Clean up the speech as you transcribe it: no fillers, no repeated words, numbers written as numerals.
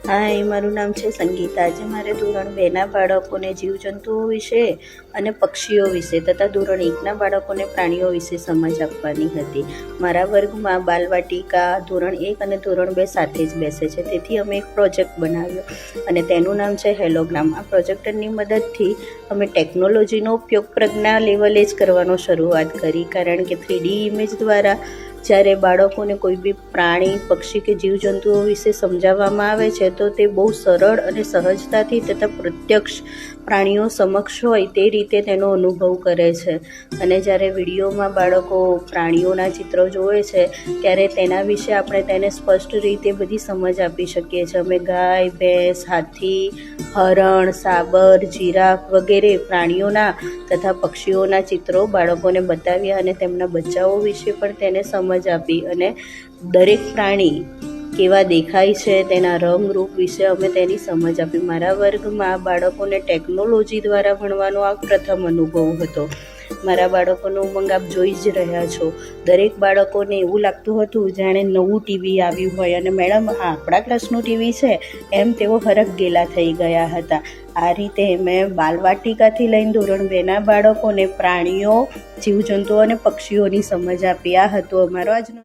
હાય, મારું નામ છે સંગીતા. આજે મારે ધોરણ 2ના બાળકોને જીવજંતુઓ વિશે અને પક્ષીઓ વિશે તથા ધોરણ 1ના બાળકોને પ્રાણીઓ વિશે સમજ આપવાની હતી. મારા વર્ગમાં બાલવાટિકા ધોરણ 1 અને ધોરણ 2 સાથે જ બેસે છે, તેથી અમે એક પ્રોજેક્ટ બનાવ્યો અને તેનું નામ છે હેલોગ્રામ. આ પ્રોજેક્ટરની મદદથી અમે ટેકનોલોજીનો ઉપયોગ પ્રજ્ઞા લેવલે જ કરવાનો શરૂઆત કરી, કારણ કે 3D ઇમેજ દ્વારા જ્યારે બાળકોને કોઈ બી પ્રાણી, પક્ષી કે જીવજંતુઓ વિશે સમજાવવામાં આવે છે તો તે બહુ સરળ અને સહજતાથી તથા પ્રત્યક્ષ પ્રાણીઓ સમક્ષ હોય તે રીતે તેનો અનુભવ કરે છે. અને જ્યારે વિડીયોમાં બાળકો પ્રાણીઓના ચિત્રો જોવે છે ત્યારે તેના વિશે આપણે તેને સ્પષ્ટ રીતે બધી સમજ આપી શકીએ છીએ. અમે ગાય, ભેંસ, હાથી, હરણ, સાબર, જીરાફ વગેરે પ્રાણીઓના તથા પક્ષીઓના ચિત્રો બાળકોને બતાવ્યા અને તેમના બચ્ચાઓ વિશે પણ તેને સમજ આપી અને દરેક પ્રાણી કેવા દેખાય છે તેના રંગ રૂપ વિશે અમે તેની સમજ આપી. મારા વર્ગમાં બાળકોને ટેકનોલોજી દ્વારા ભણવાનો આ પ્રથમ અનુભવ હતો. મારા બાળકોનો ઉમંગ આપ જોઈ જ રહ્યા છો. દરેક બાળકોને એવું લાગતું હતું જાણે નવું ટીવી આવ્યું હોય અને મેડમ આ આપણા ક્લાસનું ટીવી છે એમ તેઓ હરખ-ગેલા થઈ ગયા હતા. આ રીતે મેં બાલવાટિકાથી લઈને ધોરણ 2ના બાળકોને પ્રાણીઓ, જીવજંતુઓ અને પક્ષીઓની સમજ આપી. આ હતો અમારો આજનો